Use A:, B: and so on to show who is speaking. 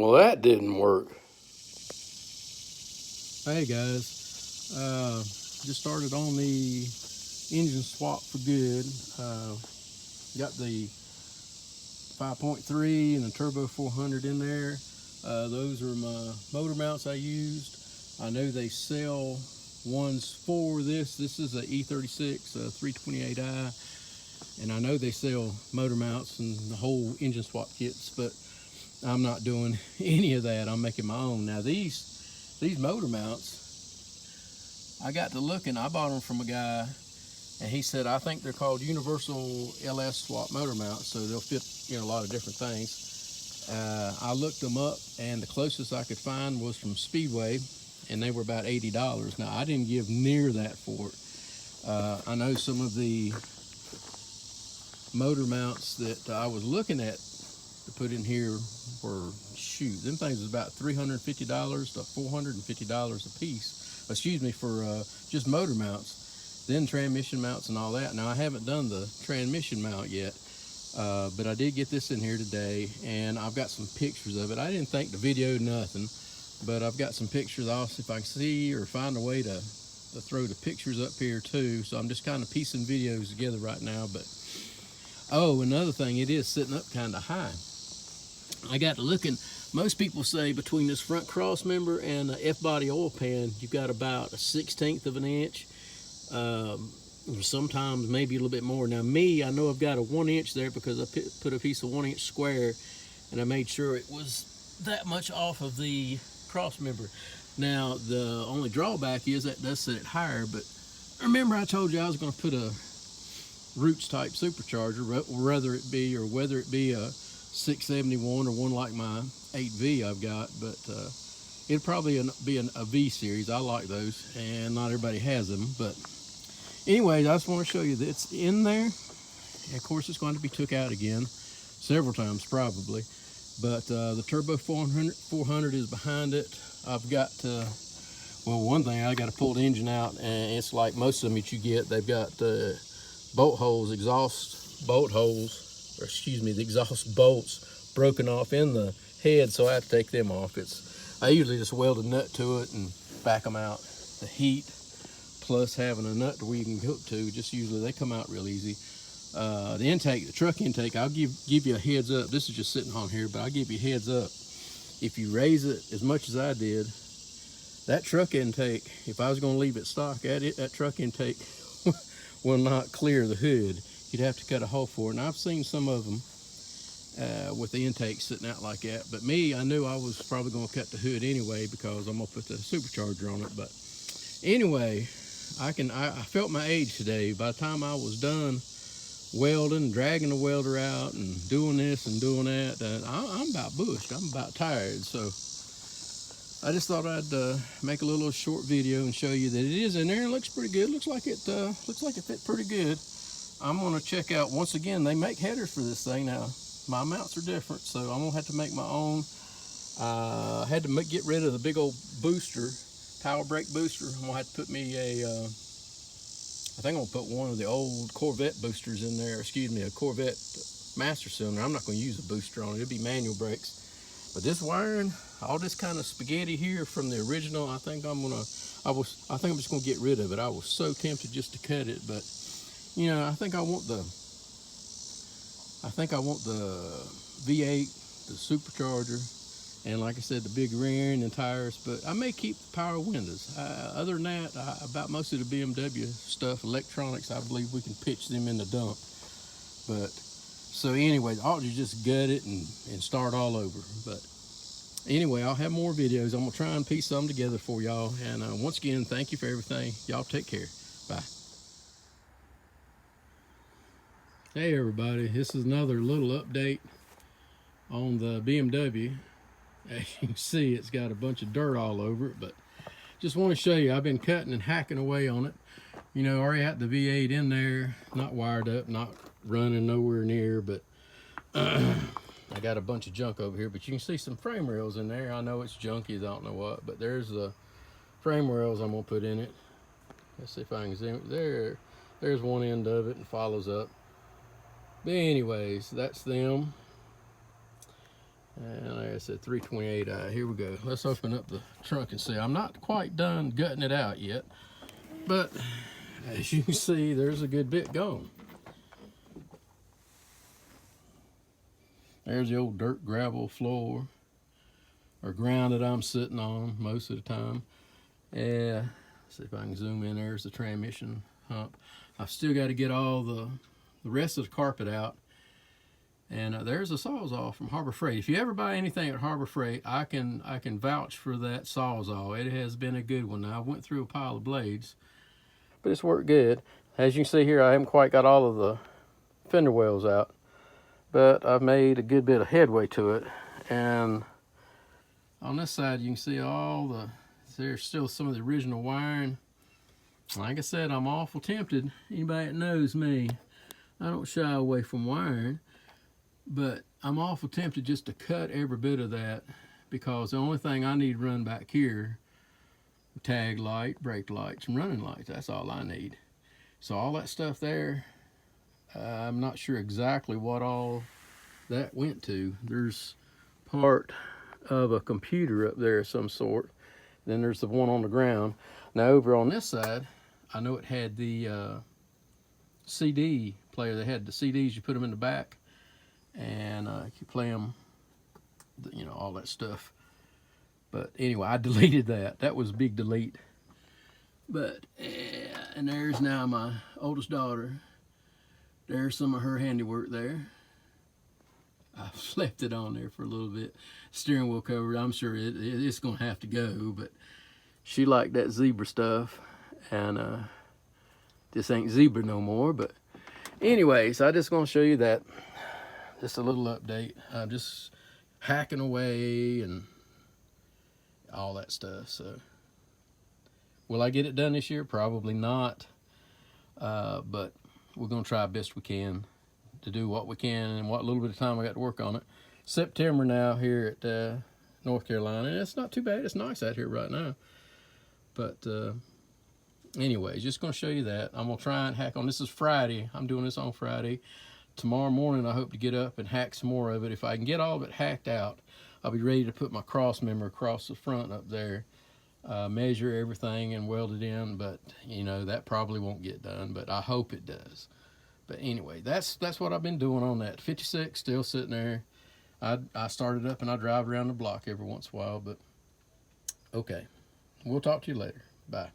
A: Well, that didn't work.
B: Hey guys, just started on the engine swap for good. Got the 5.3 and the turbo 400 in there. Those are my motor mounts I used. I know they sell ones for this. This is a E36 328i, and I know they sell motor mounts and the whole engine swap kits, but I'm not doing any of that. I'm making my own. Now these motor mounts, I got to looking, I bought them from a guy, and he said, I think they're called universal LS swap motor mounts, so they'll fit, you know, a lot of different things. I looked them up, and the closest I could find was from Speedway, and they were about $80. Now, I didn't give near that for it. I know some of the motor mounts that I was looking at to put in here were, shoot, them things was about $350 to $450 a piece. Excuse me, for just motor mounts. Then transmission mounts and all that. Now I haven't done the transmission mount yet, but I did get this in here today, and I've got some pictures of it. I didn't think the video nothing, but I've got some pictures. I'll see if I can see or find a way to throw the pictures up here too. So I'm just kind of piecing videos together right now. But oh, another thing, it is sitting up kind of high. I got to looking. Most people say between this front cross member and the F-body oil pan, you've got about a 1/16 of an inch. Sometimes maybe a little bit more. Now me, I know I've got a 1 inch there because I put a piece of 1 inch square, and I made sure it was that much off of the cross member. Now the only drawback is that does set it higher, but remember I told you I was going to put a Roots type supercharger, whether it be a 671 or one like my 8V I've got, but it'd probably be a V series. I like those, and not everybody has them, but anyways, I just want to show you that it's in there. And of course, it's going to be took out again several times probably, but the turbo 400 is behind it. I've got well, one thing, I got to pull the engine out, and it's like most of them that you get, they've got bolt holes, exhaust bolt holes, or excuse me, the exhaust bolts broken off in the head, so I have to take them off. I usually just weld a nut to it and back them out. The heat plus having a nut where you can hook to, just usually they come out real easy. The intake, the truck intake, I'll give you a heads up. This is just sitting on here, but I'll give you a heads up. If you raise it as much as I did, that truck intake, if I was going to leave it stock at it, that truck intake will not clear the hood. You'd have to cut a hole for it. And I've seen some of them with the intake sitting out like that. But me, I knew I was probably going to cut the hood anyway because I'm going to put the supercharger on it. But anyway, I felt my age today. By the time I was done welding, dragging the welder out and doing this and doing that, I'm about bushed. I'm about tired. So I just thought I'd make a little short video and show you that it is in there. It looks pretty good. Looks like it fit pretty good. I'm gonna check out, once again, they make headers for this thing. Now my mounts are different, so I'm gonna have to make my own. I had to get rid of the big old booster, power brake booster. I'm gonna have to put me a I think I'm gonna put one of the old Corvette boosters in there. Excuse me, a Corvette master cylinder. I'm not gonna use a booster on it. It'll be manual brakes. But this wiring, all this kind of spaghetti here from the original, I think I'm just gonna get rid of it. I was so tempted just to cut it, but you know, I think I want the V8, the supercharger, and like I said, the big rear end and tires. But I may keep the power windows. Other than that, about most of the BMW stuff, electronics, I believe we can pitch them in the dump. But so anyway, I ought to just gut it and start all over. But anyway, I'll have more videos. I'm gonna try and piece some together for y'all. And once again, thank you for everything. Y'all take care. Bye. Hey everybody, this is another little update on the BMW. As you can see, it's got a bunch of dirt all over it, but just want to show you, I've been cutting and hacking away on it. You know, already had the V8 in there, not wired up, not running nowhere near, but I got a bunch of junk over here. But you can see some frame rails in there. I know it's junky, I don't know what, but there's the frame rails I'm gonna put in it. Let's see if I can zoom there. There's one end of it and follows up. But anyways, that's them. And like I said, 328i. Here we go. Let's open up the trunk and see. I'm not quite done gutting it out yet, but as you can see, there's a good bit gone. There's the old dirt gravel floor or ground that I'm sitting on most of the time. Yeah, see if I can zoom in. There's the transmission hump. I've still got to get all the rest of the carpet out. And there's a Sawzall from Harbor Freight. If you ever buy anything at Harbor Freight, I can vouch for that Sawzall. It has been a good one. Now, I went through a pile of blades, but it's worked good. As you can see here, I haven't quite got all of the fender wells out, but I've made a good bit of headway to it. And on this side, you can see there's still some of the original wiring. Like I said, I'm awful tempted. Anybody that knows me, I don't shy away from wiring. But I'm awful tempted just to cut every bit of that, because the only thing I need run back here, tag light, brake lights, and running lights, that's all I need. So all that stuff there, I'm not sure exactly what all that went to. There's part of a computer up there of some sort. Then there's the one on the ground. Now over on this side, I know it had the CD player. They had the CDs, you put them in the back, and you play them, you know, all that stuff. But anyway, I deleted that. That was a big delete. But and there's now my oldest daughter. There's some of her handiwork there. I've left it on there for a little bit. Steering wheel cover, I'm sure it's gonna have to go, but she liked that zebra stuff, and this ain't zebra no more. But anyways, I just gonna show you that. Just a little update. I'm just hacking away and all that stuff. So will I get it done this year? Probably not, but we're gonna try best we can to do what we can and what little bit of time I got to work on it. September now here at North Carolina, and it's not too bad. It's nice out here right now. But anyways, just gonna show you that. I'm gonna try and hack on. This is Friday. I'm doing this on Friday. Tomorrow morning I hope to get up and hack some more of it. If I can get all of it hacked out, I'll be ready to put my cross member across the front up there, measure everything and weld it in. But you know, that probably won't get done, but I hope it does. But anyway, that's what I've been doing on that 56, still sitting there. I started up and I drive around the block every once in a while. But okay, we'll talk to you later. Bye.